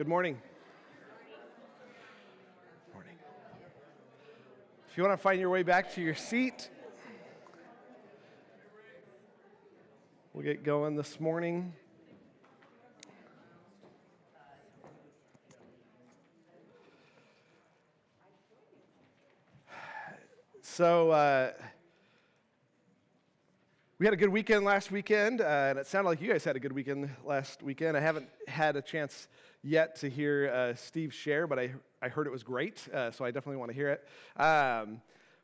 Good morning. Morning. If you want to find your way back to your seat, we'll get going this morning. So, we had a good weekend last weekend, and it sounded like you guys had a good weekend last weekend. I haven't had a chance yet to hear Steve share, but I heard it was great, so I definitely want to hear it.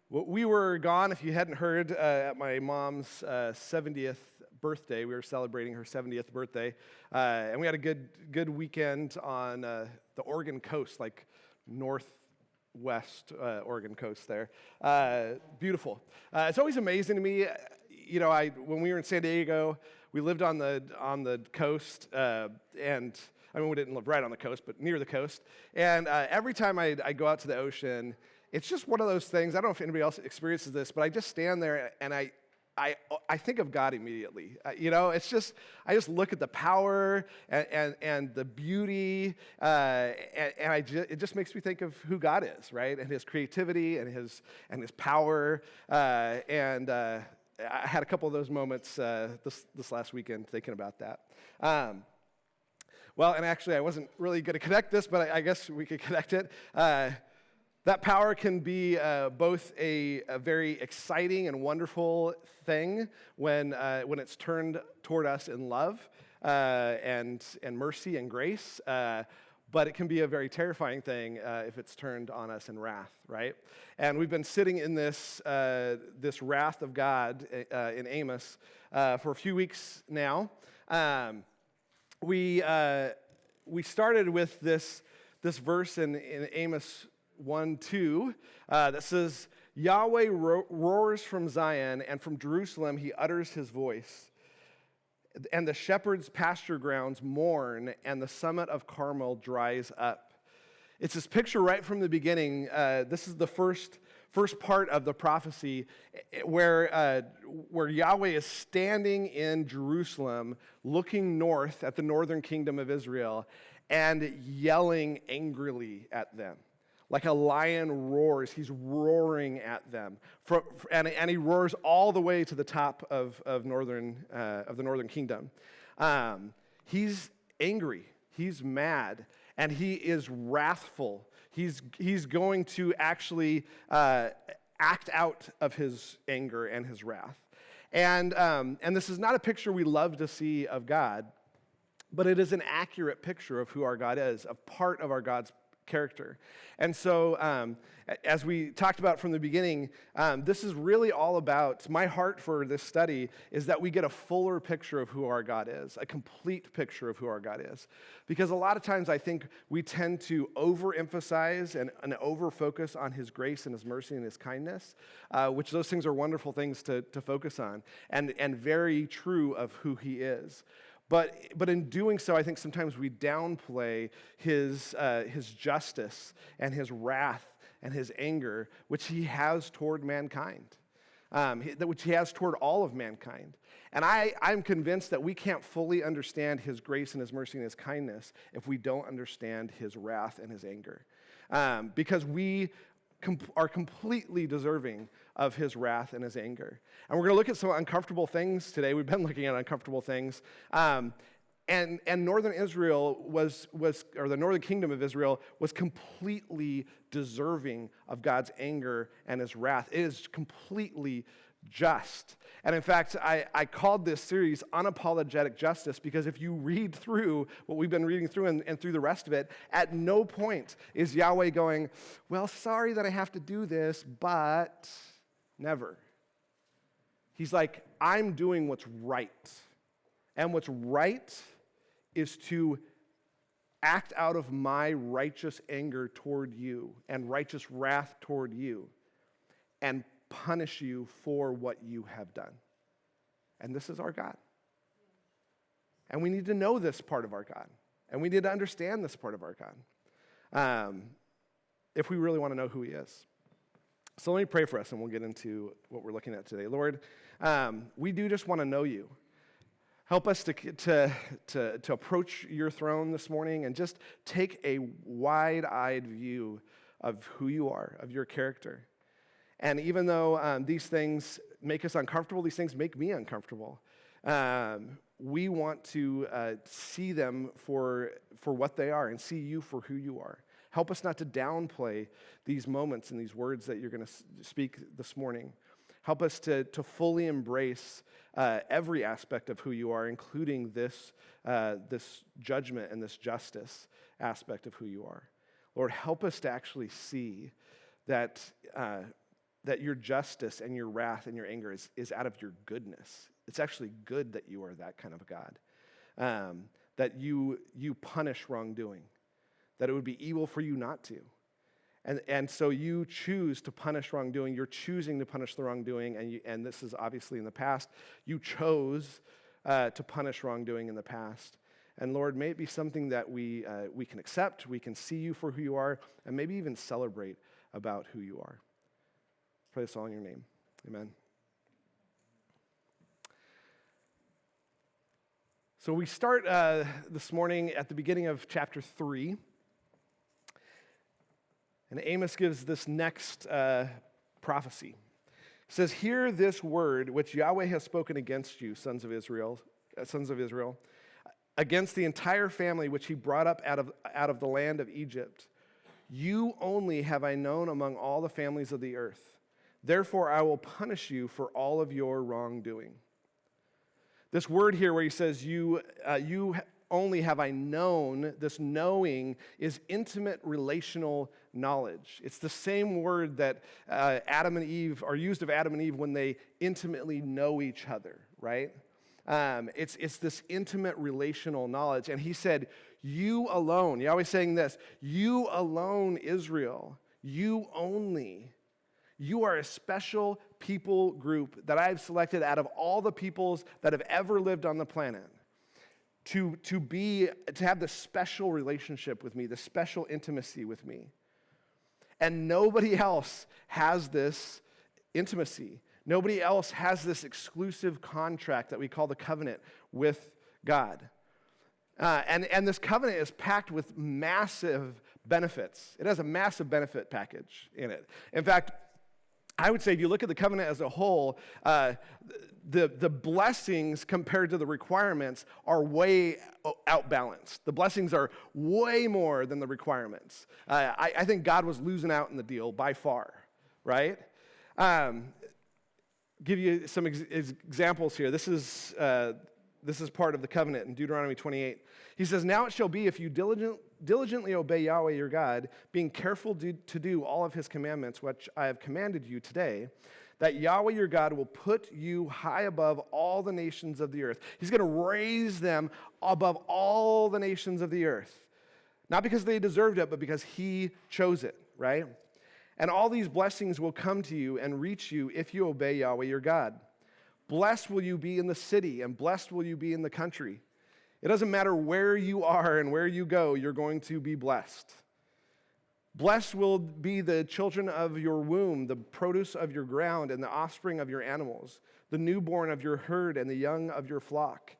We were gone, if you hadn't heard, at my mom's 70th birthday. We were celebrating her 70th birthday, and we had a good weekend on the Oregon coast, like northwest Oregon coast there. Beautiful. It's always amazing to me. You know, when we were in San Diego, we lived on the coast, and I mean, we didn't live right on the coast, but near the coast. And every time I go out to the ocean, it's just one of those things. I don't know if anybody else experiences this, but I just stand there and I think of God immediately. You know, it's just I just look at the power and the beauty, and it just makes me think of who God is, right? And His creativity and His power, I had a couple of those moments this last weekend thinking about that. Well, and actually, I wasn't really going to connect this, but I guess we could connect it. That power can be both a very exciting and wonderful thing when it's turned toward us in love and mercy and grace. But it can be a very terrifying thing if it's turned on us in wrath, right? And we've been sitting in this wrath of God in Amos for a few weeks now. We started with this verse in Amos 1:2 that says, Yahweh roars from Zion, and from Jerusalem He utters His voice. And the shepherd's pasture grounds mourn, and the summit of Carmel dries up. It's this picture right from the beginning. This is the first part of the prophecy where Yahweh is standing in Jerusalem, looking north at the northern kingdom of Israel, and yelling angrily at them. Like a lion roars, He's roaring at them, and He roars all the way to the top of the northern kingdom. He's angry, He's mad, and He is wrathful. He's going to actually act out of His anger and His wrath. And this is not a picture we love to see of God, but it is an accurate picture of who our God is, a part of our God's character. And so, as we talked about from the beginning, this is really all about, my heart for this study is that we get a fuller picture of who our God is, a complete picture of who our God is. Because a lot of times I think we tend to overemphasize and over-focus on His grace and His mercy and His kindness, which those things are wonderful things to focus on, and very true of who He is. But in doing so, I think sometimes we downplay His justice and His wrath and His anger, which He has toward mankind, which He has toward all of mankind. And I'm convinced that we can't fully understand His grace and His mercy and His kindness if we don't understand His wrath and His anger, because we are completely deserving of His wrath and His anger. And we're going to look at some uncomfortable things today. We've been looking at uncomfortable things. And northern Israel or the northern kingdom of Israel was completely deserving of God's anger and His wrath. It is completely just. And in fact, I called this series Unapologetic Justice because if you read through what we've been reading through and through the rest of it, at no point is Yahweh going, well, sorry that I have to do this, but never. He's like, I'm doing what's right. And what's right is to act out of my righteous anger toward you and righteous wrath toward you and punish you for what you have done. And this is our God. And we need to know this part of our God. And we need to understand this part of our God if we really want to know who He is. So let me pray for us and we'll get into what we're looking at today. Lord, we do just want to know You. Help us to approach your throne this morning and just take a wide-eyed view of who you are, of your character. And even though these things make us uncomfortable, these things make me uncomfortable, we want to see them for what they are and see you for who you are. Help us not to downplay these moments and these words that you're going to speak this morning. Help us to fully embrace every aspect of who you are, including this judgment and this justice aspect of who you are. Lord, help us to actually see that your justice and your wrath and your anger is out of your goodness. It's actually good that you are that kind of a God, that you punish wrongdoing, that it would be evil for you not to. And so you choose to punish wrongdoing. You're choosing to punish the wrongdoing, and this is obviously in the past. You chose to punish wrongdoing in the past. And Lord, may it be something that we can accept, we can see you for who you are, and maybe even celebrate about who you are. Pray this all in your name. Amen. So we start this morning at the beginning of chapter 3. And Amos gives this next prophecy. It says, "Hear this word which Yahweh has spoken against you, sons of Israel, against the entire family which he brought up out of the land of Egypt. You only have I known among all the families of the earth. Therefore I will punish you for all of your wrongdoing." This word here where he says, you only have I known, this knowing is intimate relational knowledge. It's the same word that Adam and Eve are used of Adam and Eve when they intimately know each other, right? It's this intimate relational knowledge. And he said, you alone, Yahweh's saying this, you alone, Israel, you only. You are a special people group that I've selected out of all the peoples that have ever lived on the planet to have this special relationship with me, this special intimacy with me. And nobody else has this intimacy. Nobody else has this exclusive contract that we call the covenant with God. And this covenant is packed with massive benefits. It has a massive benefit package in it. In fact, I would say if you look at the covenant as a whole, the blessings compared to the requirements are way outbalanced. The blessings are way more than the requirements. I think God was losing out in the deal by far, right? Give you some examples here. This is part of the covenant in Deuteronomy 28. He says, "Now it shall be if you diligently obey Yahweh your God, being careful to do all of his commandments, which I have commanded you today, that Yahweh your God will put you high above all the nations of the earth." He's going to raise them above all the nations of the earth. Not because they deserved it, but because he chose it, right? "And all these blessings will come to you and reach you if you obey Yahweh your God. Blessed will you be in the city, and blessed will you be in the country." It doesn't matter where you are and where you go, you're going to be blessed. "Blessed will be the children of your womb, the produce of your ground, and the offspring of your animals, the newborn of your herd, and the young of your flock."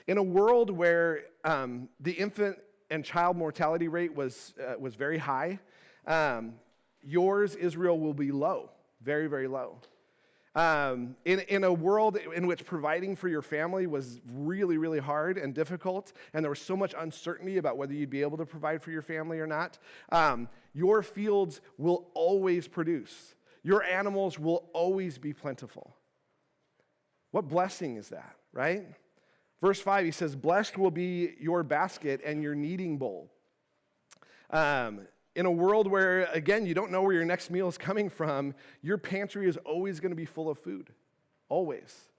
In a world where the infant and child mortality rate was very high, yours, Israel, will be low, very, very low. In a world in which providing for your family was really, really hard and difficult, and there was so much uncertainty about whether you'd be able to provide for your family or not, your fields will always produce. Your animals will always be plentiful. What blessing is that, right? Verse 5, he says, "Blessed will be your basket and your kneading bowl." In a world where, again, you don't know where your next meal is coming from, your pantry is always going to be full of food. Always.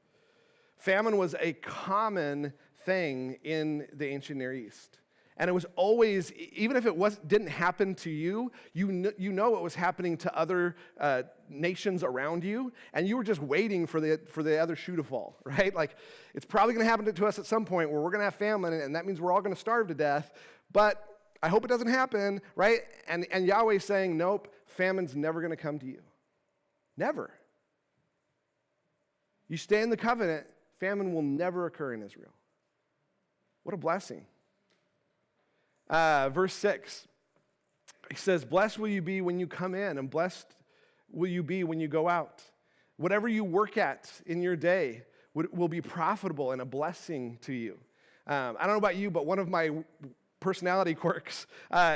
Famine was a common thing in the ancient Near East. And it was always, even if it didn't happen to you, you know it was happening to other nations around you, and you were just waiting for the other shoe to fall, right? Like, it's probably going to happen to us at some point where we're going to have famine, and that means we're all going to starve to death, but I hope it doesn't happen, right? And Yahweh's saying, nope, famine's never going to come to you. Never. You stay in the covenant, famine will never occur in Israel. What a blessing. Verse 6, he says, blessed will you be when you come in, and blessed will you be when you go out. Whatever you work at in your day will be profitable and a blessing to you. I don't know about you, but one of my personality quirks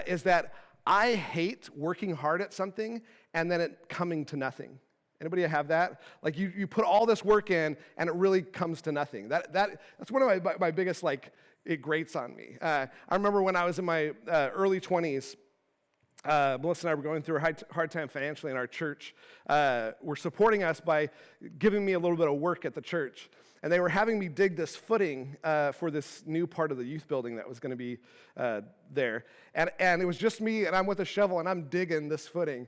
is that I hate working hard at something and then it coming to nothing. Anybody have that? Like you put all this work in and it really comes to nothing. That's one of my biggest, like, it grates on me. I remember when I was in my early 20s, Melissa and I were going through a hard time financially, and our church were supporting us by giving me a little bit of work at the church. And they were having me dig this footing for this new part of the youth building that was going to be there. And it was just me, and I'm with a shovel, and I'm digging this footing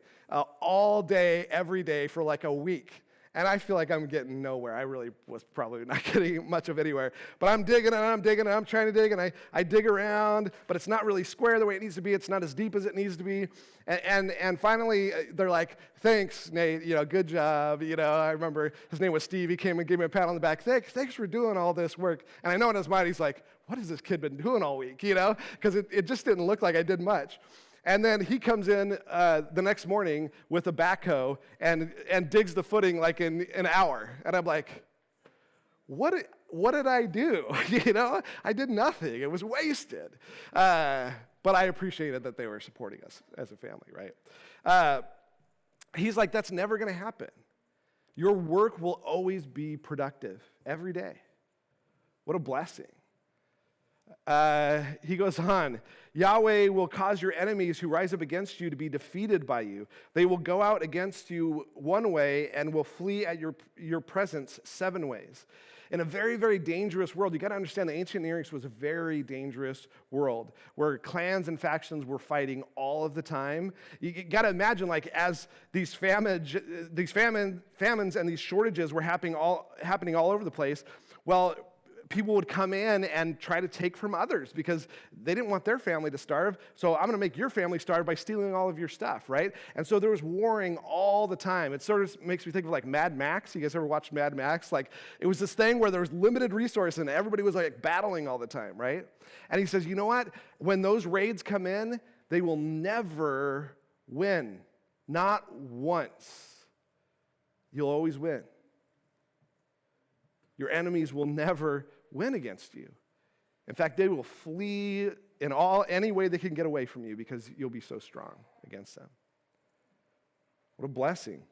all day, every day for like a week. And I feel like I'm getting nowhere. I really was probably not getting much of anywhere. But I'm digging, and I'm digging, and I'm trying to dig, and I dig around, but it's not really square the way it needs to be. It's not as deep as it needs to be. And finally, they're like, thanks, Nate, good job. I remember his name was Steve. He came and gave me a pat on the back. Thanks for doing all this work. And I know in his mind, he's like, what has this kid been doing all week, Because it just didn't look like I did much. And then he comes in the next morning with a backhoe and digs the footing like in an hour. And I'm like, what did I do? I did nothing. It was wasted. But I appreciated that they were supporting us as a family, right? He's like, that's never going to happen. Your work will always be productive every day. What a blessing. He goes on, Yahweh will cause your enemies who rise up against you to be defeated by you. They will go out against you one way and will flee at your presence 7 ways. In a very, very dangerous world, you got to understand the ancient Near East was a very dangerous world where clans and factions were fighting all of the time. You got to imagine, like, as these famines and these shortages were happening all over the place, well, people would come in and try to take from others because they didn't want their family to starve. So I'm going to make your family starve by stealing all of your stuff, right? And so there was warring all the time. It sort of makes me think of like Mad Max. You guys ever watched Mad Max? Like, it was this thing where there was limited resources and everybody was like battling all the time, right? And he says, you know what? When those raids come in, they will never win. Not once. You'll always win. Your enemies will never win against you. In fact, they will flee in any way they can get away from you because you'll be so strong against them. What a blessing.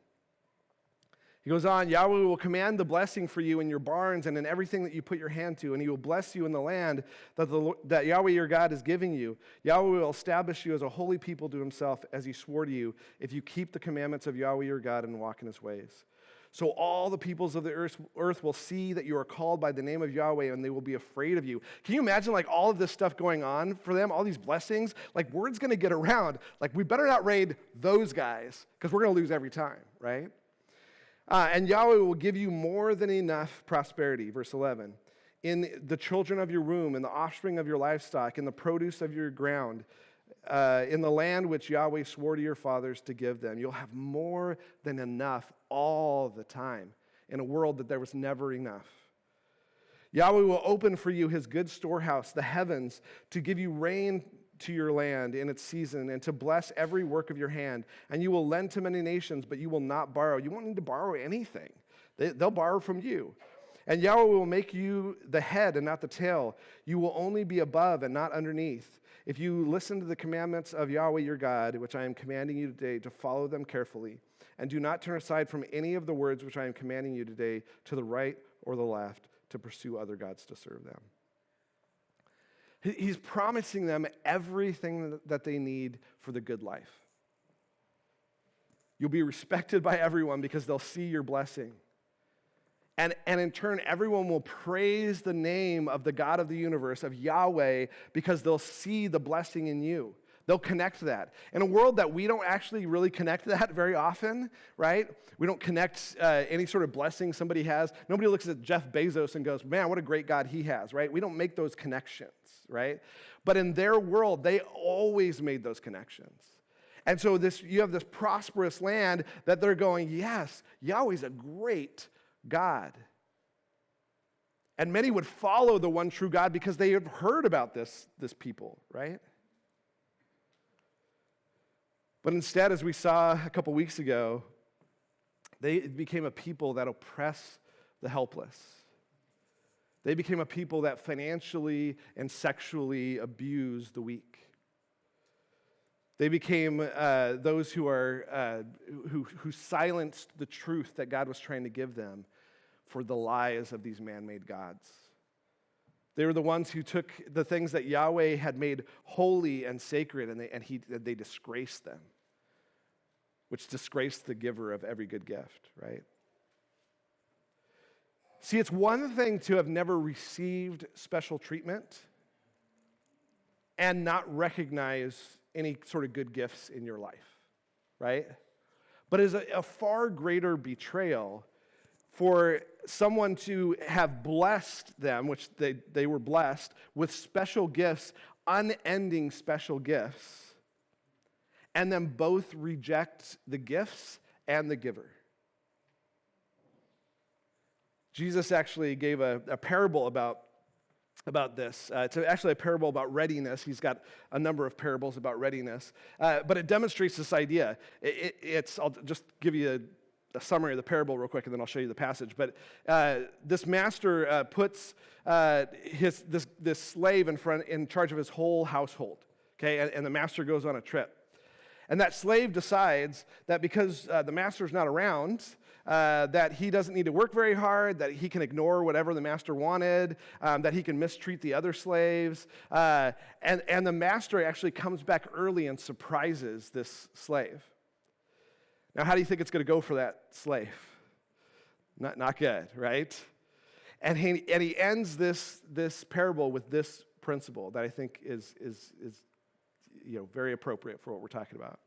He goes on, Yahweh will command the blessing for you in your barns and in everything that you put your hand to, and he will bless you in the land that Yahweh your God is giving you. Yahweh will establish you as a holy people to himself, as he swore to you, if you keep the commandments of Yahweh your God and walk in his ways. So all the peoples of the earth will see that you are called by the name of Yahweh, and they will be afraid of you. Can you imagine, like, all of this stuff going on for them, all these blessings? Like, word's going to get around. Like, we better not raid those guys because we're going to lose every time, right? And Yahweh will give you more than enough prosperity, verse 11, in the children of your womb, in the offspring of your livestock, in the produce of your ground, in the land which Yahweh swore to your fathers to give them. You'll have more than enough all the time in a world that there was never enough. Yahweh will open for you his good storehouse, the heavens, to give you rain to your land in its season and to bless every work of your hand. And you will lend to many nations, but you will not borrow. You won't need to borrow anything. They'll borrow from you. And Yahweh will make you the head and not the tail. You will only be above and not underneath. If you listen to the commandments of Yahweh your God, which I am commanding you today, to follow them carefully, and do not turn aside from any of the words which I am commanding you today to the right or the left to pursue other gods to serve them. He's promising them everything that they need for the good life. You'll be respected by everyone because they'll see your blessing. And in turn, everyone will praise the name of the God of the universe, of Yahweh, because they'll see the blessing in you. They'll connect that. In a world that we don't actually really connect that very often, right? We don't connect any sort of blessing somebody has. Nobody looks at Jeff Bezos and goes, man, what a great God he has, right? We don't make those connections, right? But in their world, they always made those connections. And so you have this prosperous land that they're going, yes, Yahweh's a great God. And many would follow the one true God because they have heard about this people, right? But instead, as we saw a couple weeks ago, they became a people that oppress the helpless. They became a people that financially and sexually abuse the weak. They became those who silenced the truth that God was trying to give them for the lies of these man-made gods. They were the ones who took the things that Yahweh had made holy and sacred, and they disgraced them, which disgraced the giver of every good gift, right? See, it's one thing to have never received special treatment and not recognize any sort of good gifts in your life, right? But it's a far greater betrayal for someone to have blessed them, which they were blessed, with special gifts, unending special gifts, and then both reject the gifts and the giver. Jesus actually gave a parable about this. It's actually a parable about readiness. He's got a number of parables about readiness. But it demonstrates this idea. I'll just give you a summary of the parable real quick, and then I'll show you the passage. But this master puts this slave in charge of his whole household. Okay, and the master goes on a trip. And that slave decides that because the master's not around, that he doesn't need to work very hard, that he can ignore whatever the master wanted, that he can mistreat the other slaves. And the master actually comes back early and surprises this slave. Now, how do you think it's going to go for that slave? Not good, right? And he ends this parable with this principle that I think is very appropriate for what we're talking about.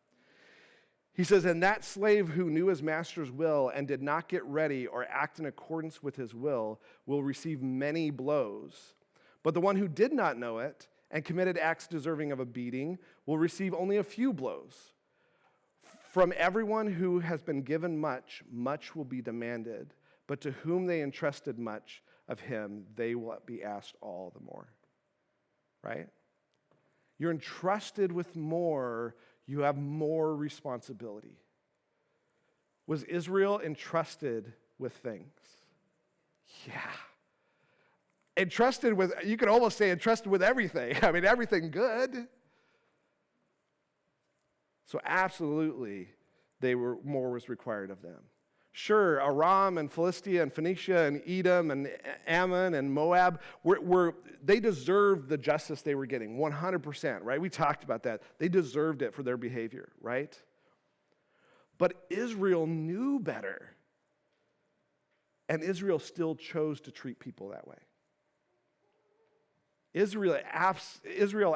He says, "And that slave who knew his master's will and did not get ready or act in accordance with his will receive many blows. But the one who did not know it and committed acts deserving of a beating will receive only a few blows. From everyone who has been given much, much will be demanded. But to whom they entrusted much of him, they will be asked all the more." Right? You're entrusted with more, you have more responsibility. Was Israel entrusted with things? Yeah. Entrusted with, you could almost say entrusted with everything. I mean, everything good. So absolutely, more was required of them. Sure, Aram and Philistia and Phoenicia and Edom and Ammon and Moab, they deserved the justice they were getting, 100%, right? We talked about that. They deserved it for their behavior, right? But Israel knew better. And Israel still chose to treat people that way. Israel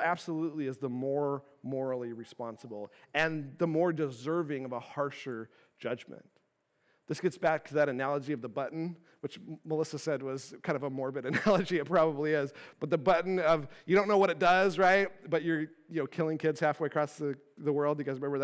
absolutely is the more morally responsible and the more deserving of a harsher judgment. This gets back to that analogy of the button, which Melissa said was kind of a morbid analogy. It probably is. But the button of, you don't know what it does, right? But you're killing kids halfway across the world. You guys remember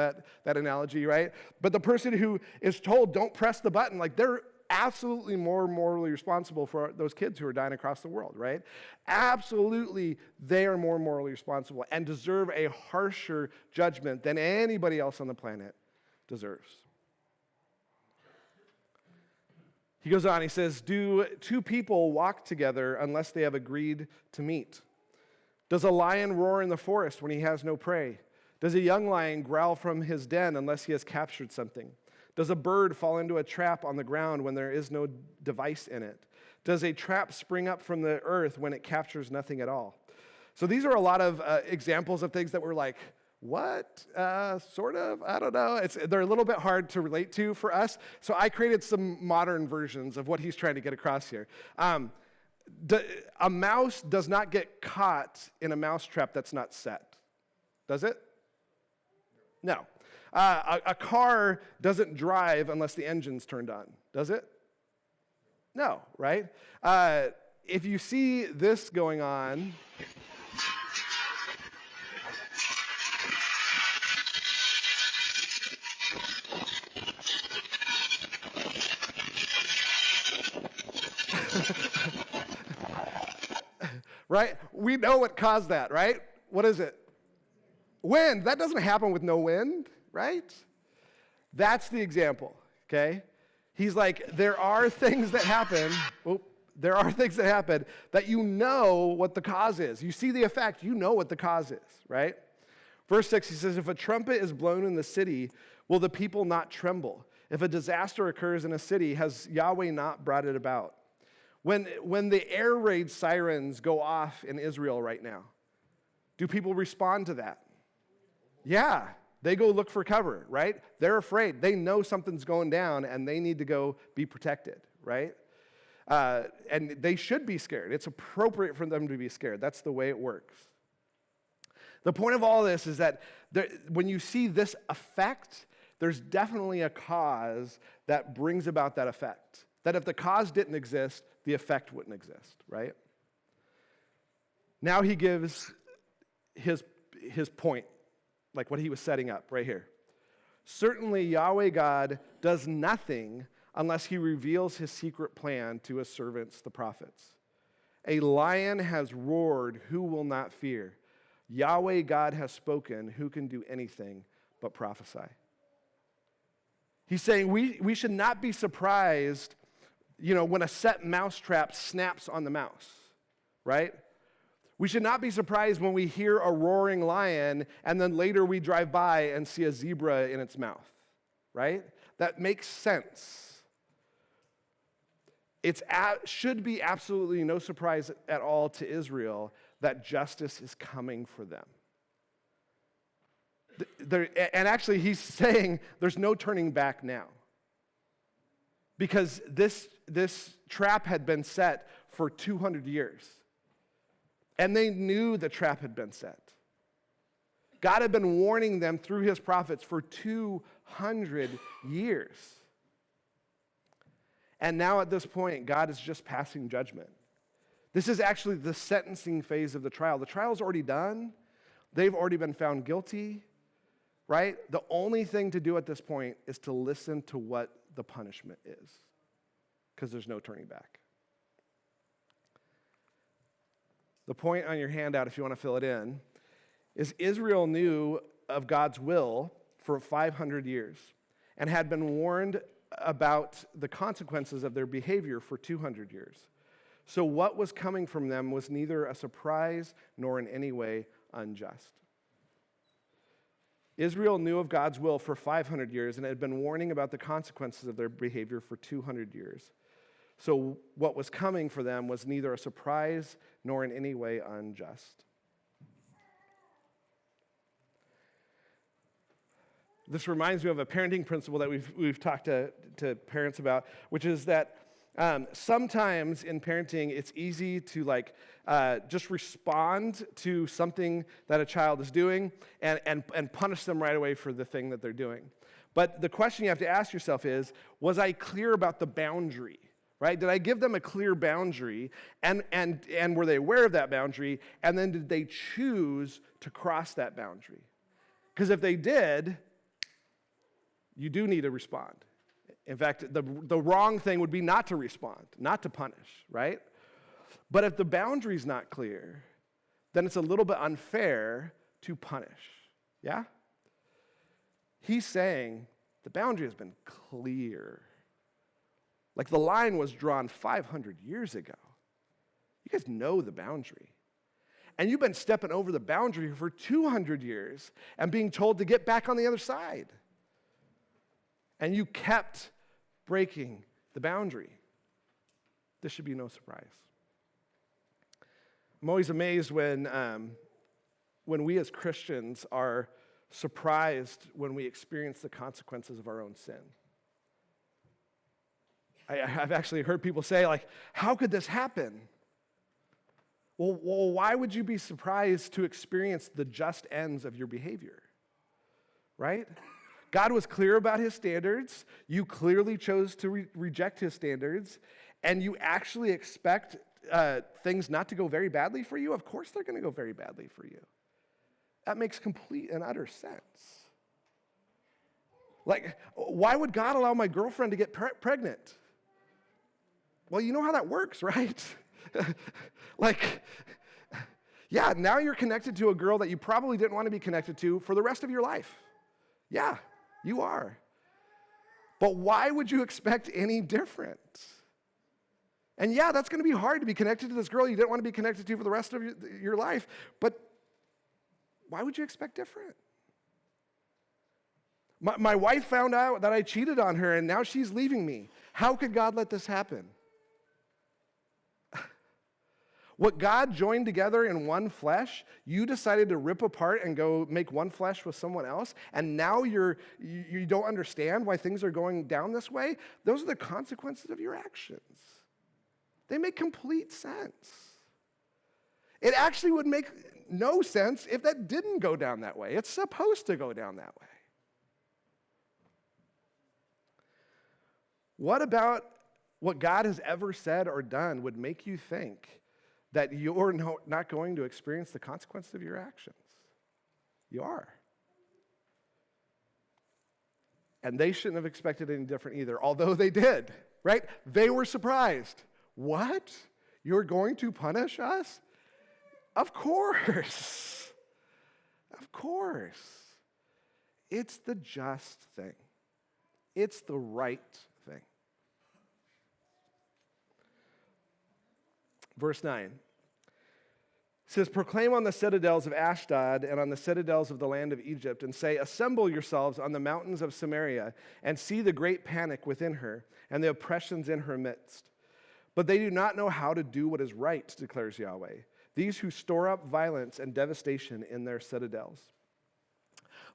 that analogy, right? But the person who is told, don't press the button, like they're absolutely more morally responsible for those kids who are dying across the world, right? Absolutely, they are more morally responsible and deserve a harsher judgment than anybody else on the planet deserves. He goes on, he says, "Do two people walk together unless they have agreed to meet? Does a lion roar in the forest when he has no prey? Does a young lion growl from his den unless he has captured something? Does a bird fall into a trap on the ground when there is no device in it? Does a trap spring up from the earth when it captures nothing at all?" So these are a lot of examples of things that we're like, what? Sort of? I don't know. They're a little bit hard to relate to for us. So I created some modern versions of what he's trying to get across here. A mouse does not get caught in a mousetrap that's not set. Does it? No. A car doesn't drive unless the engine's turned on. Does it? No, right? If you see this going on, right? We know what caused that, right? What is it? Wind. That doesn't happen with no wind, right? That's the example, okay? He's like, there are things that happen. There are things that happen that you know what the cause is. You see the effect, you know what the cause is, right? Verse 6, he says, if a trumpet is blown in the city, will the people not tremble? If a disaster occurs in a city, has Yahweh not brought it about? When the air raid sirens go off in Israel right now, do people respond to that? Yeah, they go look for cover, right? They're afraid. They know something's going down, and they need to go be protected, right? And they should be scared. It's appropriate for them to be scared. That's the way it works. The point of all this is that when you see this effect, there's definitely a cause that brings about that effect. That if the cause didn't exist, the effect wouldn't exist, right? Now he gives his point, like what he was setting up right here. Certainly Yahweh God does nothing unless he reveals his secret plan to his servants, the prophets. A lion has roared, who will not fear? Yahweh God has spoken, who can do anything but prophesy? He's saying we should not be surprised, when a set mousetrap snaps on the mouse, right? We should not be surprised when we hear a roaring lion and then later we drive by and see a zebra in its mouth, right? That makes sense. It should be absolutely no surprise at all to Israel that justice is coming for them. And actually, he's saying there's no turning back now. Because this trap had been set for 200 years. And they knew the trap had been set. God had been warning them through his prophets for 200 years. And now at this point, God is just passing judgment. This is actually the sentencing phase of the trial. The trial's already done. They've already been found guilty, right? The only thing to do at this point is to listen to what the punishment is, because there's no turning back. The point on your handout, if you want to fill it in, is Israel knew of God's will for 500 years and had been warned about the consequences of their behavior for 200 years. So what was coming from them was neither a surprise nor in any way unjust. Israel knew of God's will for 500 years and had been warning about the consequences of their behavior for 200 years. So what was coming for them was neither a surprise nor in any way unjust. This reminds me of a parenting principle that we've talked to parents about, which is that sometimes in parenting, it's easy to just respond to something that a child is doing and punish them right away for the thing that they're doing. But the question you have to ask yourself is, was I clear about the boundary? Right? Did I give them a clear boundary, and were they aware of that boundary, and then did they choose to cross that boundary? Because if they did, you do need to respond. In fact, the wrong thing would be not to respond, not to punish, right? But if the boundary's not clear, then it's a little bit unfair to punish, yeah? He's saying the boundary has been clear. Like the line was drawn 500 years ago. You guys know the boundary. And you've been stepping over the boundary for 200 years and being told to get back on the other side. And you kept breaking the boundary. This should be no surprise. I'm always amazed when we as Christians are surprised when we experience the consequences of our own sin. I've actually heard people say, how could this happen? Well, why would you be surprised to experience the just ends of your behavior? Right? God was clear about his standards. You clearly chose to reject his standards, and you actually expect things not to go very badly for you. Of course they're going to go very badly for you. That makes complete and utter sense. Why would God allow my girlfriend to get pregnant? Well, you know how that works, right? Yeah, now you're connected to a girl that you probably didn't want to be connected to for the rest of your life. Yeah, you are. But why would you expect any different? And yeah, that's going to be hard to be connected to this girl you didn't want to be connected to for the rest of your life. But why would you expect different? My wife found out that I cheated on her, and now she's leaving me. How could God let this happen? What God joined together in one flesh, you decided to rip apart and go make one flesh with someone else, and now you don't understand why things are going down this way? Those are the consequences of your actions. They make complete sense. It actually would make no sense if that didn't go down that way. It's supposed to go down that way. What about what God has ever said or done would make you think that you're not going to experience the consequences of your actions? You are. And they shouldn't have expected any different either, although they did, right? They were surprised. What? You're going to punish us? Of course. Of course. It's the just thing. It's the right thing. Verse 9 says, proclaim on the citadels of Ashdod and on the citadels of the land of Egypt, and say, assemble yourselves on the mountains of Samaria, and see the great panic within her, and the oppressions in her midst. But they do not know how to do what is right, declares Yahweh, these who store up violence and devastation in their citadels.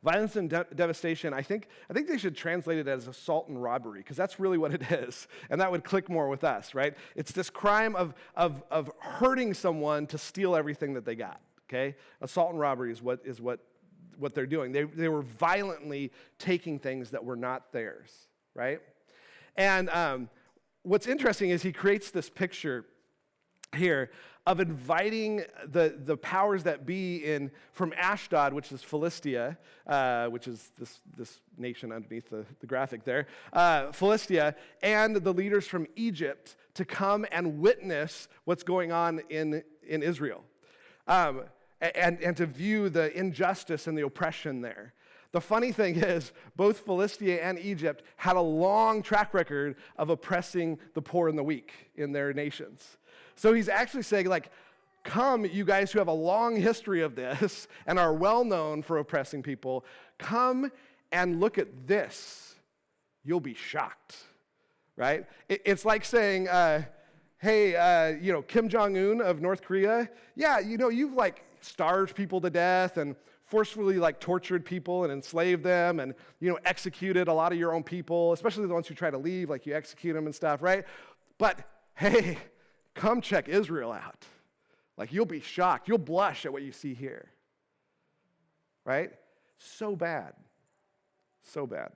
Violence and devastation, I think they should translate it as assault and robbery, because that's really what it is, and that would click more with us, right? It's this crime of hurting someone to steal everything that they got, okay? Assault and robbery is what they're doing. They were violently taking things that were not theirs, right? And what's interesting is he creates this picture here of inviting the powers that be from Ashdod, which is Philistia, which is this nation underneath the graphic there, Philistia, and the leaders from Egypt to come and witness what's going on in Israel, and to view the injustice and the oppression there. The funny thing is, both Philistia and Egypt had a long track record of oppressing the poor and the weak in their nations. So he's actually saying, like, come, you guys who have a long history of this and are well known for oppressing people, come and look at this. You'll be shocked, right? It's like saying, hey, Kim Jong-un of North Korea, yeah, you've like starved people to death and forcefully like tortured people and enslaved them and, executed a lot of your own people, especially the ones who try to leave, like you execute them and stuff, right? But hey, come check Israel out. Like, you'll be shocked. You'll blush at what you see here. Right? So bad. So bad.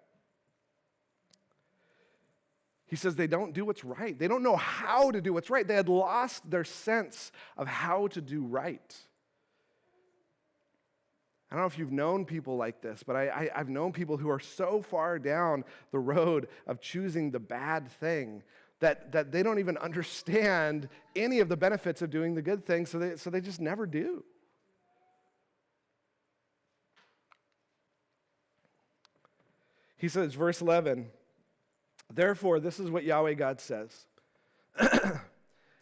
He says they don't do what's right. They don't know how to do what's right. They had lost their sense of how to do right. I don't know if you've known people like this, but I've known people who are so far down the road of choosing the bad thing that they don't even understand any of the benefits of doing the good thing, so they just never do. He says, verse 11, therefore, this is what Yahweh God says.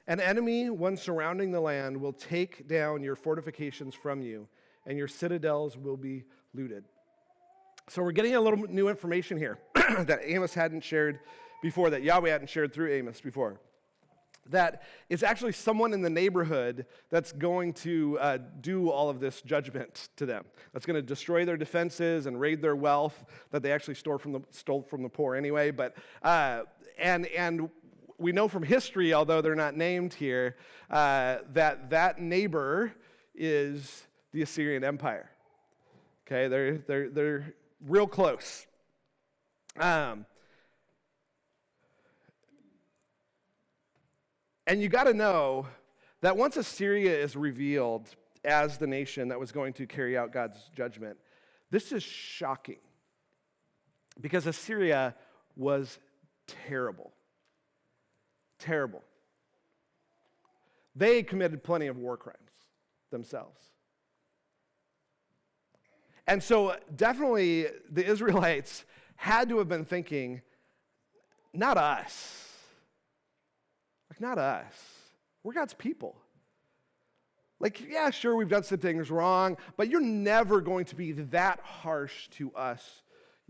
An enemy, one surrounding the land, will take down your fortifications from you, and your citadels will be looted. So we're getting a little new information here that Amos hadn't shared before, that Yahweh hadn't shared through Amos before. That it's actually someone in the neighborhood that's going to do all of this judgment to them. That's going to destroy their defenses and raid their wealth that they actually stole from the poor anyway. But and we know from history, although they're not named here, that neighbor is the Assyrian Empire. Okay, they're real close. And you got to know that once Assyria is revealed as the nation that was going to carry out God's judgment, this is shocking. Because Assyria was terrible. Terrible. They committed plenty of war crimes. themselves. And so definitely the Israelites had to have been thinking, not us. Like, not us. We're God's people. Like, yeah, sure, we've done some things wrong, but you're never going to be that harsh to us,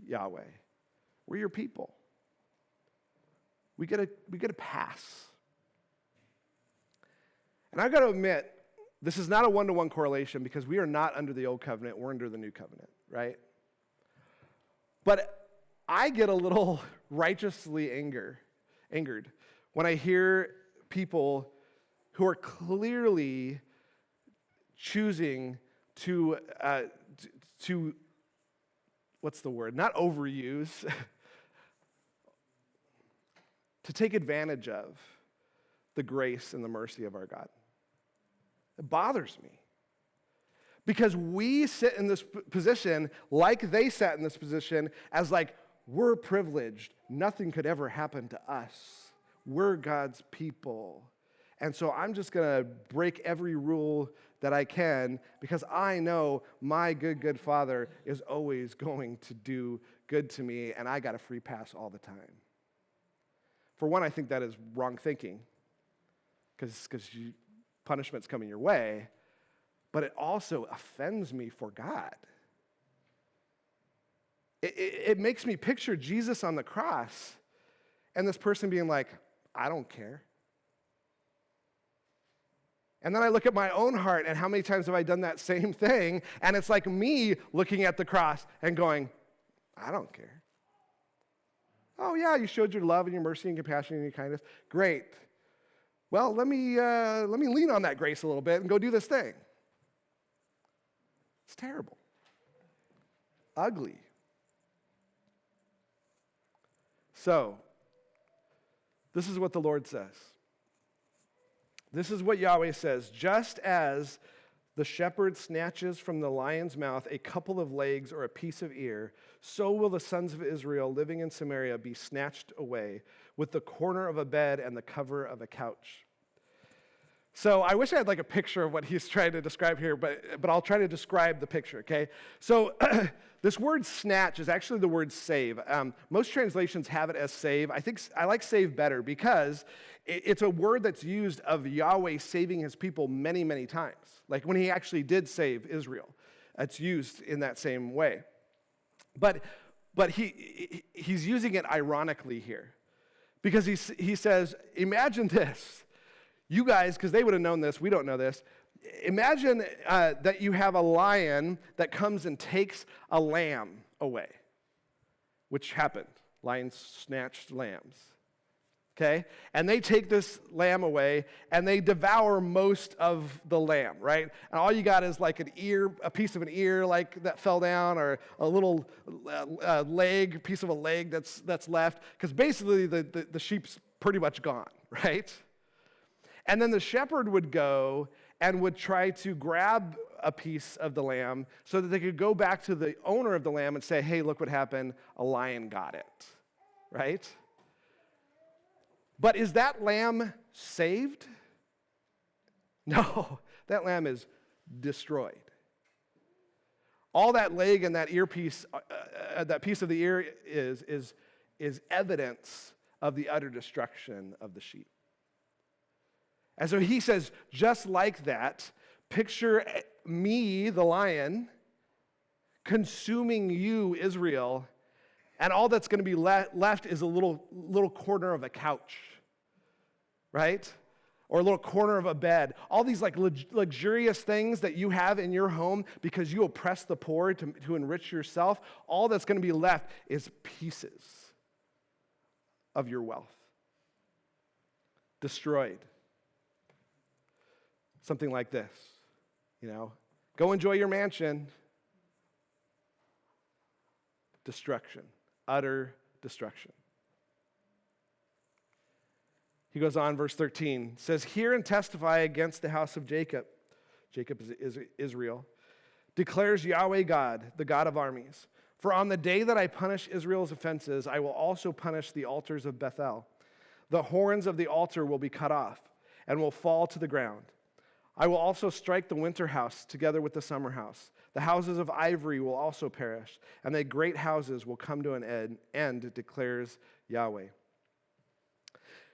Yahweh. We're your people. We get a pass. And I've got to admit, this is not a one-to-one correlation because we are not under the old covenant, we're under the new covenant, right? But I get a little righteously angered when I hear people who are clearly choosing to what's the word? Not overuse, to take advantage of the grace and the mercy of our God. It bothers me. Because we sit in this position like they sat in this position as like, we're privileged. Nothing could ever happen to us. We're God's people. And so I'm just going to break every rule that I can because I know my good Father is always going to do good to me, and I got a free pass all the time. For one, I think that is wrong thinking because punishment's coming your way, but it also offends me for God. It makes me picture Jesus on the cross and this person being like, I don't care. And then I look at my own heart and how many times have I done that same thing, and it's like me looking at the cross and going, I don't care. Oh yeah, you showed your love and your mercy and compassion and your kindness. Great. Well, let me lean on that grace a little bit and go do this thing. It's terrible. Ugly. So, this is what the Lord says. This is what Yahweh says. Just as the shepherd snatches from the lion's mouth a couple of legs or a piece of ear, so will the sons of Israel living in Samaria be snatched away with the corner of a bed and the cover of a couch. So I wish I had like a picture of what he's trying to describe here, but I'll try to describe the picture, okay? So this word snatch is actually the word save. Most translations have it as save. I like save better because it's a word that's used of Yahweh saving his people many, many times. Like when he actually did save Israel. It's used in that same way. But he's using it ironically here because he says, imagine this. You guys, because they would have known this, we don't know this. Imagine that you have a lion that comes and takes a lamb away, which happened. Lions snatched lambs. Okay? And they take this lamb away, and they devour most of the lamb, right? And all you got is like an ear, a piece of an ear like that fell down, or a little leg, piece of a leg that's left, because basically the sheep's pretty much gone, right? And then the shepherd would go and would try to grab a piece of the lamb so that they could go back to the owner of the lamb and say, hey, look what happened, a lion got it, right? But is that lamb saved? No, that lamb is destroyed. All that leg and that earpiece, that piece of the ear is evidence of the utter destruction of the sheep. And so he says, just like that, picture me, the lion, consuming you, Israel, and all that's going to be left is a little corner of a couch, right? Or a little corner of a bed. All these like luxurious things that you have in your home because you oppress the poor to enrich yourself, all that's going to be left is pieces of your wealth. Destroyed. Something like this, go enjoy your mansion. Destruction, utter destruction. He goes on, verse 13, says, hear and testify against the house of Jacob. Jacob is Israel. Declares Yahweh God, the God of armies. For on the day that I punish Israel's offenses, I will also punish the altars of Bethel. The horns of the altar will be cut off and will fall to the ground. I will also strike the winter house together with the summer house. The houses of ivory will also perish, and the great houses will come to an end, declares Yahweh.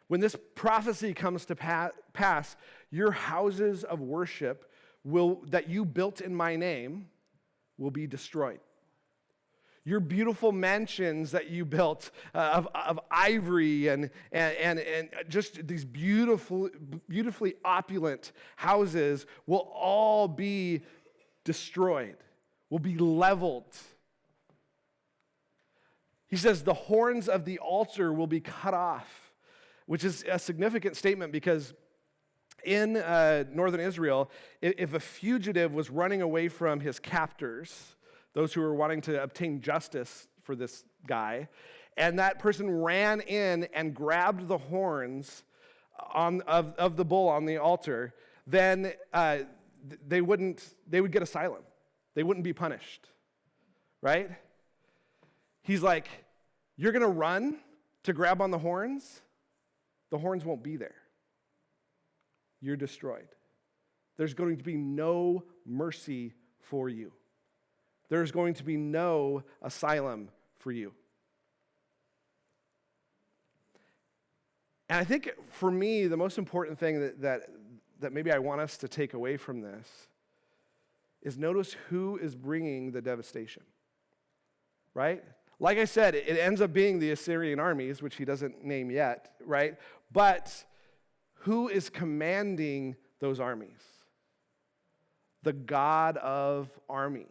When this prophecy comes to pass, your houses of worship that you built in my name will be destroyed. Your beautiful mansions that you built of ivory and just these beautifully opulent houses will all be destroyed, will be leveled. He says the horns of the altar will be cut off, which is a significant statement because in northern Israel, if a fugitive was running away from his captors, those who were wanting to obtain justice for this guy, and that person ran in and grabbed the horns of the bull on the altar, then they would get asylum. They wouldn't be punished, right? He's like, you're going to run to grab on the horns won't be there. You're destroyed. There's going to be no mercy for you. There's going to be no asylum for you. And I think for me, the most important thing that maybe I want us to take away from this is notice who is bringing the devastation, right? Like I said, it ends up being the Assyrian armies, which he doesn't name yet, right? But who is commanding those armies? The God of armies,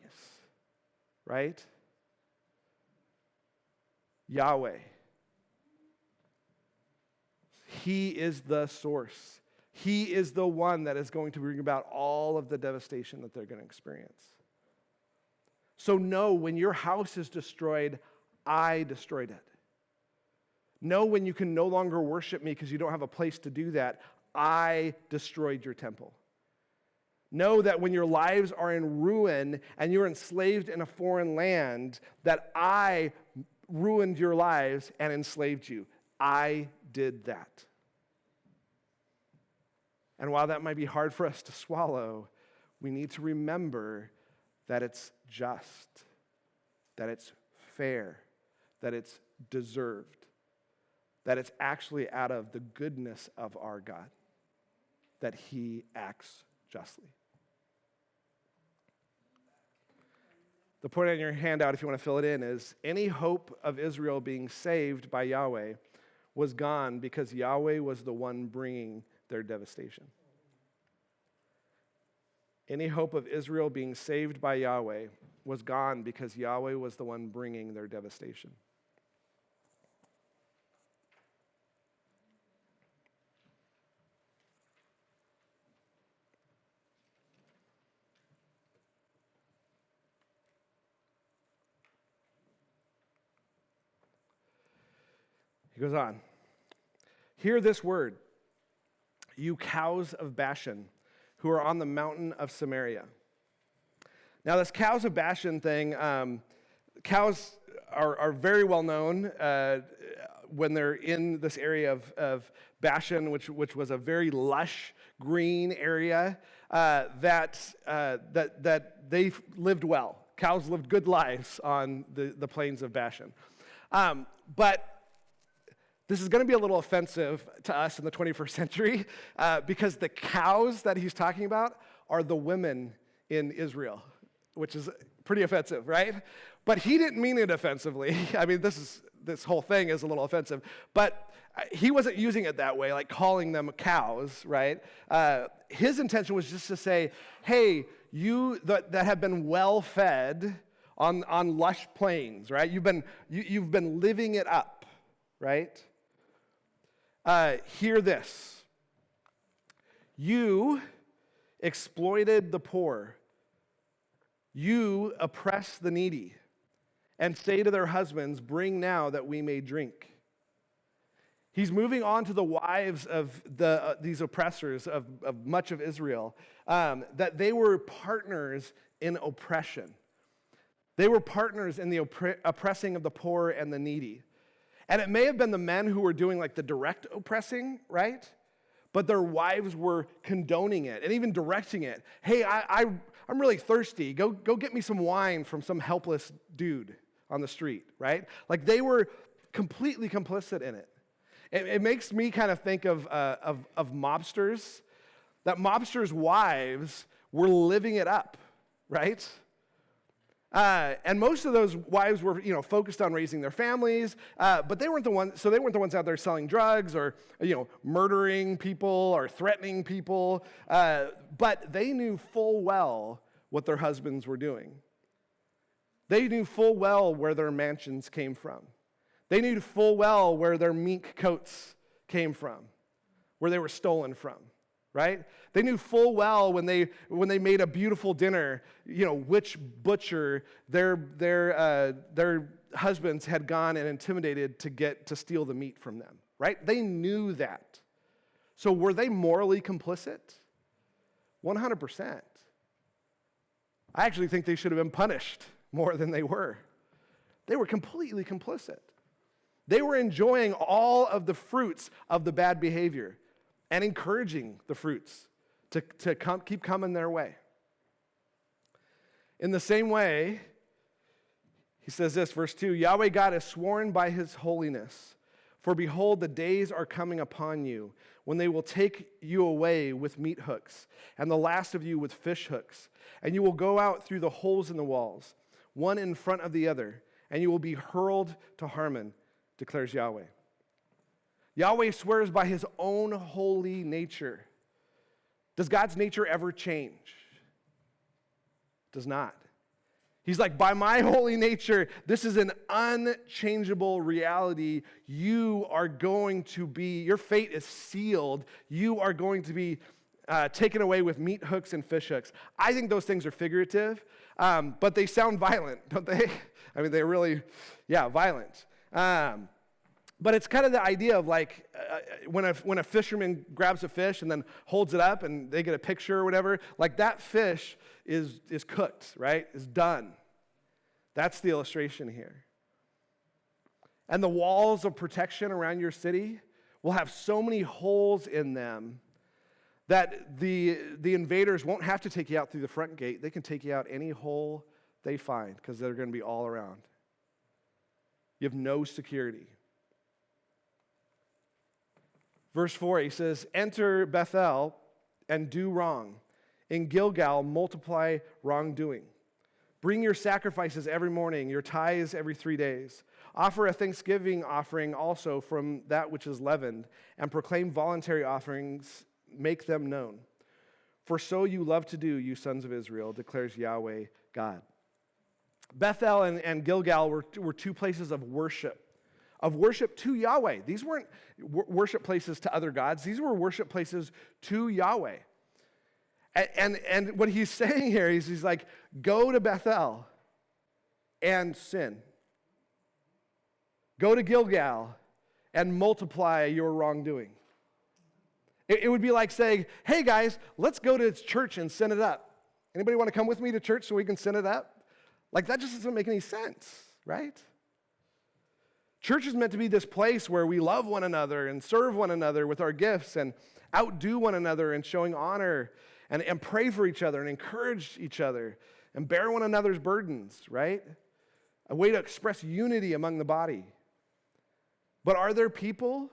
right? Yahweh. He is the source. He is the one that is going to bring about all of the devastation that they're going to experience. So know when your house is destroyed, I destroyed it. Know when you can no longer worship me because you don't have a place to do that, I destroyed your temple. Know that when your lives are in ruin and you're enslaved in a foreign land, that I ruined your lives and enslaved you. I did that. And while that might be hard for us to swallow, we need to remember that it's just, that it's fair, that it's deserved, that it's actually out of the goodness of our God that he acts justly. The point on your handout, if you want to fill it in, is any hope of Israel being saved by Yahweh was gone because Yahweh was the one bringing their devastation. Any hope of Israel being saved by Yahweh was gone because Yahweh was the one bringing their devastation. He goes on. Hear this word, you cows of Bashan, who are on the mountain of Samaria. Now, this cows of Bashan thing, cows are very well known when they're in this area of Bashan, which was a very lush green area that they lived well. Cows lived good lives on the plains of Bashan. But this is going to be a little offensive to us in the 21st century because the cows that he's talking about are the women in Israel, which is pretty offensive, right? But he didn't mean it offensively. I mean, this whole thing is a little offensive, but he wasn't using it that way, like calling them cows, right? His intention was just to say, hey, you that have been well fed on lush plains, right? You've been living it up, right? Hear this. You exploited the poor. You oppress the needy and say to their husbands, bring now that we may drink. He's moving on to the wives of these oppressors of much of Israel, that they were partners in oppression. They were partners in the oppressing of the poor and the needy. And it may have been the men who were doing like the direct oppressing, right? but their wives were condoning it and even directing it. Hey, I'm really thirsty. Go get me some wine from some helpless dude on the street, right? Like they were completely complicit in it. It makes me kind of think of mobsters, that mobsters' wives were living it up, right? And most of those wives were, focused on raising their families, but they weren't the ones out there selling drugs or, murdering people or threatening people. But they knew full well what their husbands were doing. They knew full well where their mansions came from. They knew full well where their mink coats came from, where they were stolen from. Right? They knew full well when they made a beautiful dinner, which butcher their husbands had gone and intimidated to steal the meat from them. Right? They knew that. So were they morally complicit? 100%. I actually think they should have been punished more than they were. They were completely complicit. They were enjoying all of the fruits of the bad behavior and encouraging the fruits to keep coming their way. In the same way, he says this, verse 2, Yahweh God has sworn by his holiness, for behold, the days are coming upon you when they will take you away with meat hooks, and the last of you with fish hooks, and you will go out through the holes in the walls, one in front of the other, and you will be hurled to Harmon, declares Yahweh. Yahweh swears by his own holy nature. Does God's nature ever change? Does not. He's like, by my holy nature, this is an unchangeable reality. You are going to be, your fate is sealed. You are going to be taken away with meat hooks and fish hooks. I think those things are figurative, but they sound violent, don't they? I mean, they're really, violent. But it's kind of the idea of like when a fisherman grabs a fish and then holds it up and they get a picture or whatever, like that fish is cooked, right? Is done. That's the illustration here. And the walls of protection around your city will have so many holes in them that the invaders won't have to take you out through the front gate. They can take you out any hole they find because they're going to be all around. You have no security. Verse 4, he says, enter Bethel and do wrong. In Gilgal, multiply wrongdoing. Bring your sacrifices every morning, your tithes every 3 days. Offer a thanksgiving offering also from that which is leavened, and proclaim voluntary offerings, make them known. For so you love to do, you sons of Israel, declares Yahweh God. Bethel and Gilgal were two places of worship to Yahweh. These weren't worship places to other gods. These were worship places to Yahweh. And what he's saying here is he's like, go to Bethel and sin. Go to Gilgal and multiply your wrongdoing. It would be like saying, hey guys, let's go to church and sin it up. Anybody want to come with me to church so we can sin it up? Like that just doesn't make any sense, right? Church is meant to be this place where we love one another and serve one another with our gifts and outdo one another in showing honor and pray for each other and encourage each other and bear one another's burdens, right? A way to express unity among the body. But are there people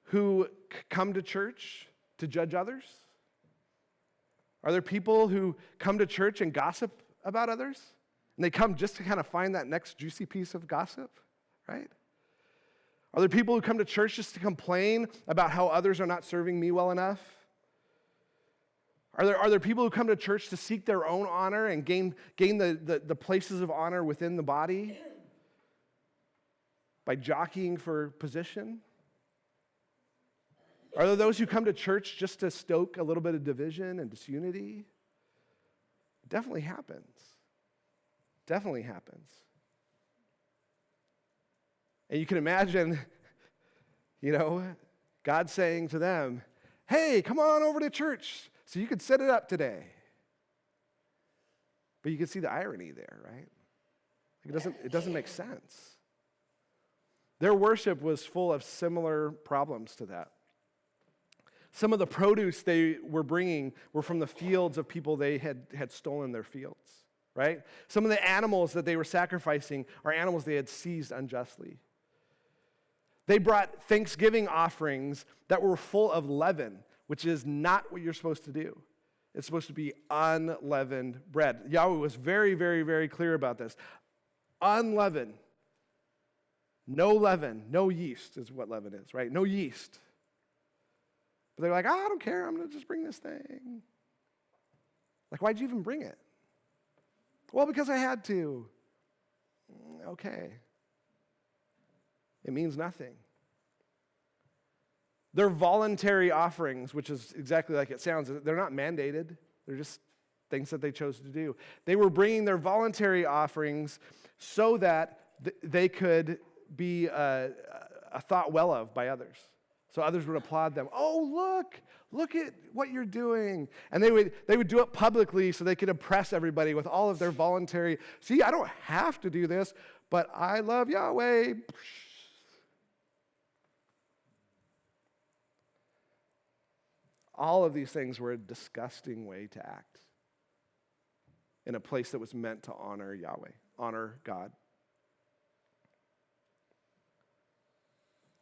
who come to church to judge others? Are there people who come to church and gossip about others? And they come just to kind of find that next juicy piece of gossip, right? Are there people who come to church just to complain about how others are not serving me well enough? Are there people who come to church to seek their own honor and gain the places of honor within the body by jockeying for position? Are there those who come to church just to stoke a little bit of division and disunity? It definitely happens. Definitely happens. And you can imagine, God saying to them, hey, come on over to church so you can set it up today. But you can see the irony there, right? It doesn't make sense. Their worship was full of similar problems to that. Some of the produce they were bringing were from the fields of people they had stolen their fields, right? Some of the animals that they were sacrificing are animals they had seized unjustly. They brought Thanksgiving offerings that were full of leaven, which is not what you're supposed to do. It's supposed to be unleavened bread. Yahweh was very, very, very clear about this. Unleavened. No leaven, no yeast is what leaven is, right? No yeast. But they're like, I don't care, I'm going to just bring this thing. Like, why'd you even bring it? Well, because I had to. Okay. It means nothing. They're voluntary offerings, which is exactly like it sounds. They're not mandated. They're just things that they chose to do. They were bringing their voluntary offerings so that they could be thought well of by others. So others would applaud them. Oh, look at what you're doing. And they would do it publicly so they could impress everybody with all of their voluntary, see, I don't have to do this, but I love Yahweh. All of these things were a disgusting way to act in a place that was meant to honor Yahweh, honor God.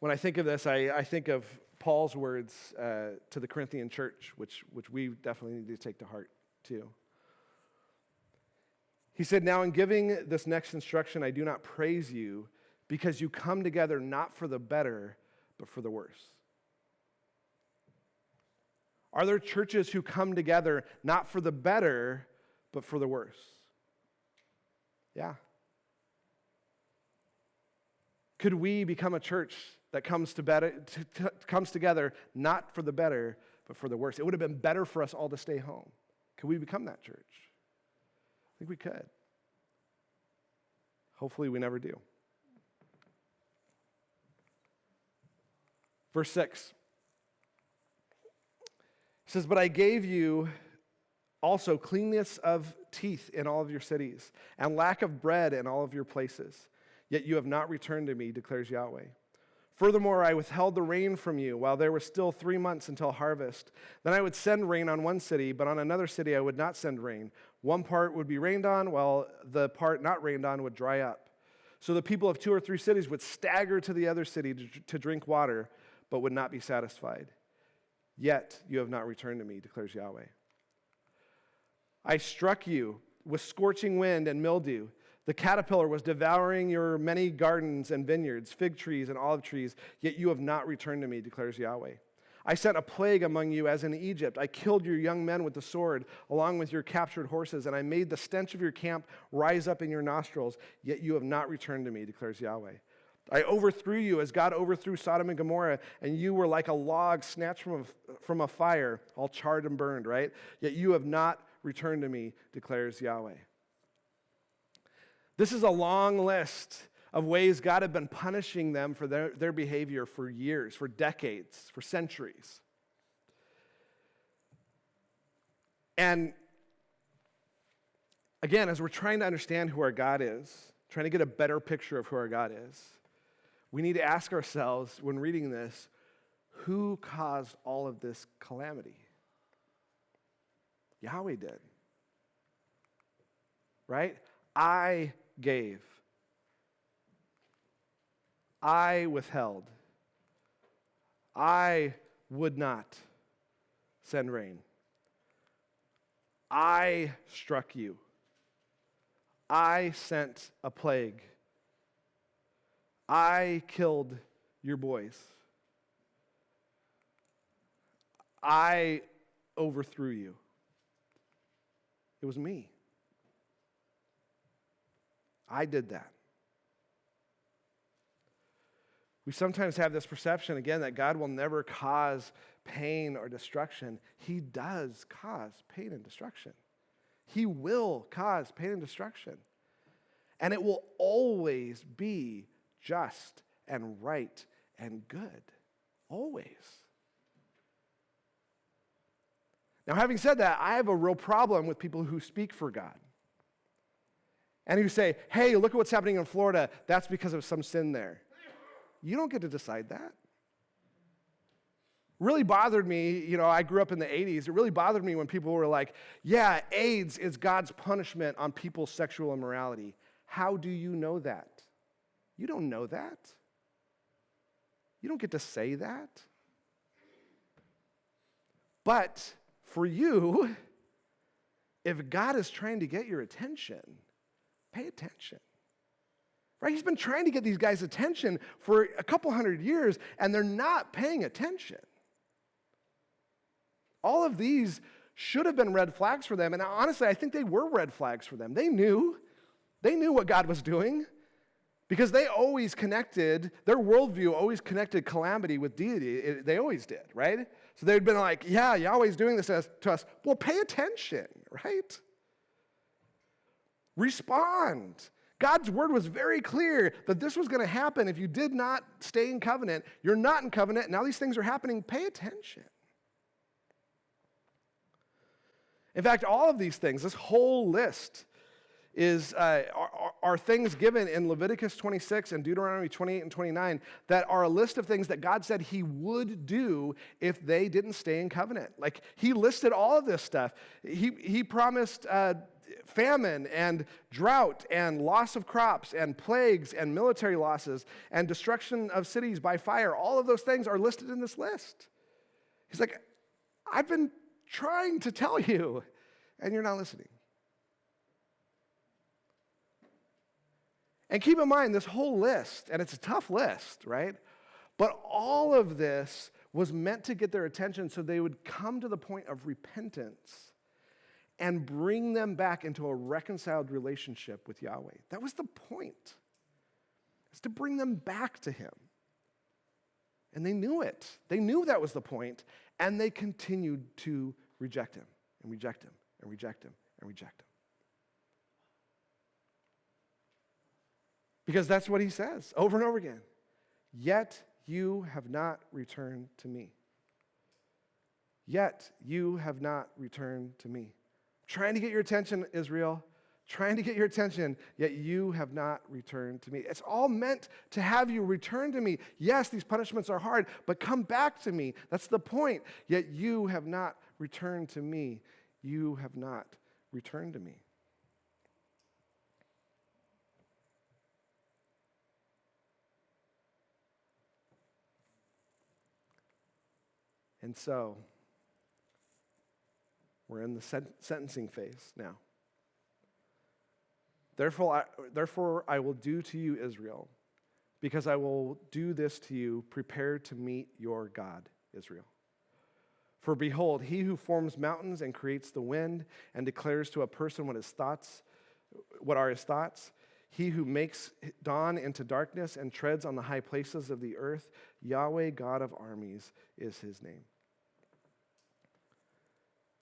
When I think of this, I think of Paul's words to the Corinthian church, which we definitely need to take to heart too. He said, now in giving this next instruction, I do not praise you because you come together not for the better, but for the worse. Are there churches who come together not for the better, but for the worse? Yeah. Could we become a church that comes together not for the better, but for the worse? It would have been better for us all to stay home. Could we become that church? I think we could. Hopefully we never do. Verse 6. It says, but I gave you also cleanness of teeth in all of your cities, and lack of bread in all of your places. Yet you have not returned to me, declares Yahweh. Furthermore, I withheld the rain from you while there were still 3 months until harvest. Then I would send rain on one city, but on another city I would not send rain. One part would be rained on, while the part not rained on would dry up. So the people of 2 or 3 cities would stagger to the other city to drink water, but would not be satisfied. Yet you have not returned to me, declares Yahweh. I struck you with scorching wind and mildew. The caterpillar was devouring your many gardens and vineyards, fig trees and olive trees, yet you have not returned to me, declares Yahweh. I sent a plague among you as in Egypt. I killed your young men with the sword, along with your captured horses, and I made the stench of your camp rise up in your nostrils, yet you have not returned to me, declares Yahweh. I overthrew you as God overthrew Sodom and Gomorrah, and you were like a log snatched from a fire, all charred and burned, right? Yet you have not returned to me, declares Yahweh. This is a long list of ways God had been punishing them for their behavior for years, for decades, for centuries. And again, as we're trying to understand who our God is, trying to get a better picture of who our God is, we need to ask ourselves when reading this, who caused all of this calamity? Yahweh did. Right? I gave. I withheld. I would not send rain. I struck you. I sent a plague. I killed your boys. I overthrew you. It was me. I did that. We sometimes have this perception, again, that God will never cause pain or destruction. He does cause pain and destruction. He will cause pain and destruction. And it will always be just and right and good. Always. Now, having said that, I have a real problem with people who speak for God and who say, hey, look at what's happening in Florida. That's because of some sin there. You don't get to decide that. Really bothered me, I grew up in the 80s. It really bothered me when people were like, yeah, AIDS is God's punishment on people's sexual immorality. How do you know that? You don't know that. You don't get to say that. But for you, if God is trying to get your attention, pay attention. Right? He's been trying to get these guys' attention for a couple hundred years, and they're not paying attention. All of these should have been red flags for them, and honestly, I think they were red flags for them. They knew what God was doing, because they always connected, their worldview always connected calamity with deity. They always did, right? So they'd been like, yeah, Yahweh's doing this to us. Well, pay attention, right? Respond. God's word was very clear that this was going to happen if you did not stay in covenant. You're not in covenant. Now these things are happening. Pay attention. In fact, all of these things, this whole list, are things given in Leviticus 26 and Deuteronomy 28 and 29 that are a list of things that God said he would do if they didn't stay in covenant. Like, he listed all of this stuff. He promised famine and drought and loss of crops and plagues and military losses and destruction of cities by fire. All of those things are listed in this list. He's like, I've been trying to tell you, and you're not listening. And keep in mind, this whole list, and it's a tough list, right? But all of this was meant to get their attention so they would come to the point of repentance and bring them back into a reconciled relationship with Yahweh. That was the point. It's to bring them back to him. And they knew it. They knew that was the point, and they continued to reject him and reject him and reject him and reject him. Because that's what he says over and over again. Yet you have not returned to me. Yet you have not returned to me. Trying to get your attention, Israel. Trying to get your attention, yet you have not returned to me. It's all meant to have you return to me. Yes, these punishments are hard, but come back to me. That's the point. Yet you have not returned to me. You have not returned to me. And so, we're in the sentencing phase now. Therefore, I will do to you, Israel, because I will do this to you, prepare to meet your God, Israel. For behold, he who forms mountains and creates the wind and declares to a person what are his thoughts, he who makes dawn into darkness and treads on the high places of the earth, Yahweh, God of armies, is his name.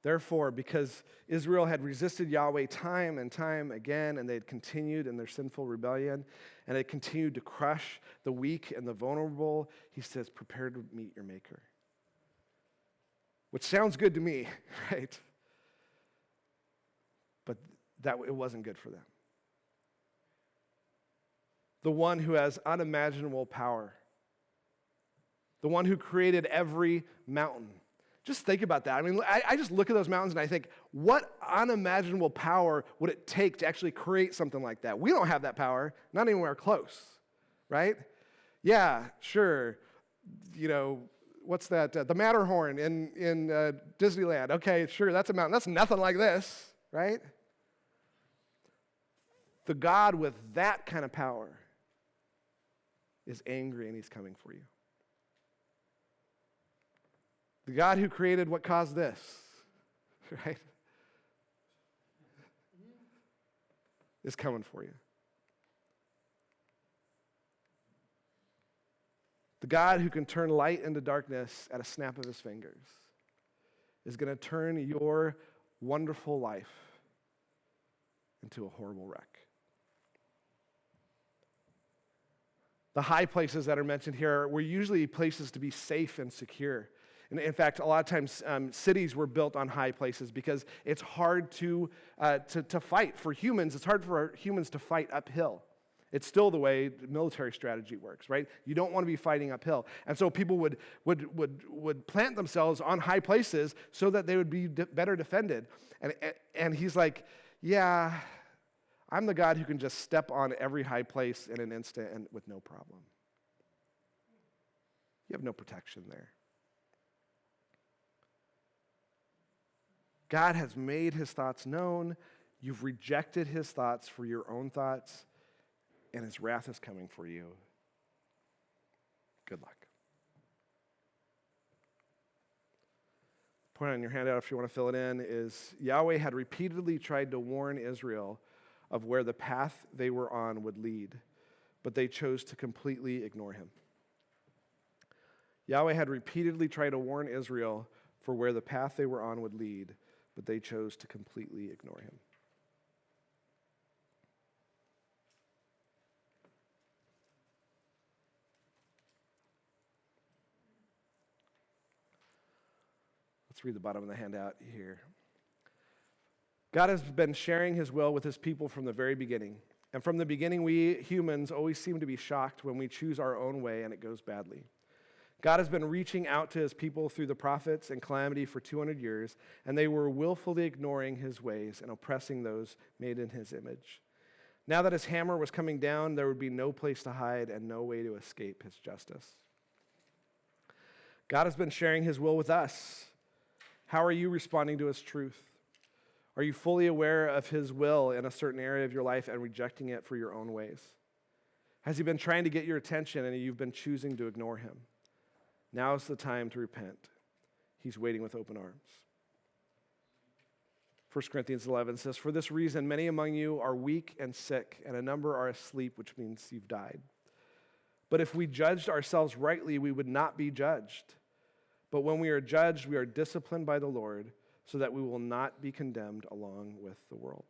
Therefore, because Israel had resisted Yahweh time and time again, and they had continued in their sinful rebellion, and they continued to crush the weak and the vulnerable, he says, prepare to meet your Maker. Which sounds good to me, right? But it wasn't good for them. The one who has unimaginable power, the one who created every mountain. Just think about that. I mean, I just look at those mountains and I think, what unimaginable power would it take to actually create something like that? We don't have that power, not anywhere close, right? Yeah, sure. What's that? The Matterhorn in Disneyland. Okay, sure, that's a mountain. That's nothing like this, right? The God with that kind of power is angry and he's coming for you. The God who created what caused this, right, is coming for you. The God who can turn light into darkness at a snap of his fingers is going to turn your wonderful life into a horrible wreck. The high places that are mentioned here were usually places to be safe and secure. And in fact, a lot of times cities were built on high places because it's hard to fight. For humans, it's hard for humans to fight uphill. It's still the way military strategy works, right? You don't want to be fighting uphill. And so people would plant themselves on high places so that they would be better defended. And he's like, yeah, I'm the God who can just step on every high place in an instant and with no problem. You have no protection there. God has made his thoughts known. You've rejected his thoughts for your own thoughts, and his wrath is coming for you. Good luck. Point on your handout if you want to fill it in is Yahweh had repeatedly tried to warn Israel of where the path they were on would lead, but they chose to completely ignore him. Yahweh had repeatedly tried to warn Israel for where the path they were on would lead, but they chose to completely ignore him. Let's read the bottom of the handout here. God has been sharing his will with his people from the very beginning. And from the beginning, we humans always seem to be shocked when we choose our own way and it goes badly. God has been reaching out to his people through the prophets and calamity for 200 years, and they were willfully ignoring his ways and oppressing those made in his image. Now that his hammer was coming down, there would be no place to hide and no way to escape his justice. God has been sharing his will with us. How are you responding to his truth? Are you fully aware of his will in a certain area of your life and rejecting it for your own ways? Has he been trying to get your attention and you've been choosing to ignore him? Now is the time to repent. He's waiting with open arms. 1 Corinthians 11 says, "For this reason, many among you are weak and sick, and a number are asleep," which means you've died. "But if we judged ourselves rightly, we would not be judged. But when we are judged, we are disciplined by the Lord, so that we will not be condemned along with the world."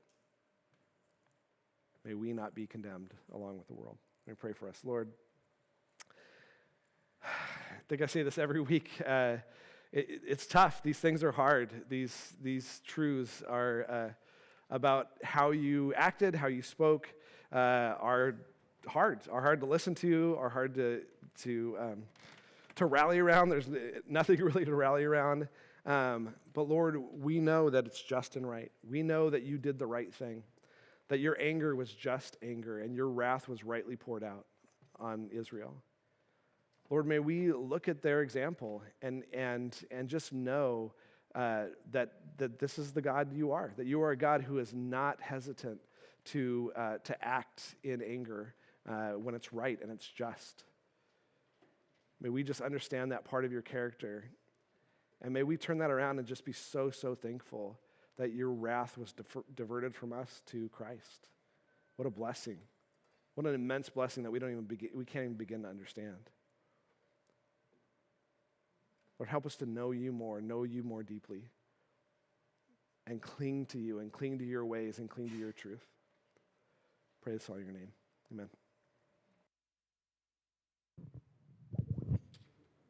May we not be condemned along with the world. Let me pray for us. Lord, I think I say this every week. It's tough. These things are hard. These truths are about how you acted, how you spoke, are hard to listen to, are hard to rally around. There's nothing really to rally around. But Lord, we know that it's just and right. We know that you did the right thing, that your anger was just anger, and your wrath was rightly poured out on Israel. Lord, may we look at their example and just know that this is the God you are, that you are a God who is not hesitant to act in anger when it's right and it's just. May we just understand that part of your character, and may we turn that around and just be so thankful that your wrath was diverted from us to Christ. What a blessing. What an immense blessing that we can't even begin to understand. Lord, help us to know you more deeply, and cling to you, and cling to your ways, and cling to your truth. Pray this all in your name. Amen.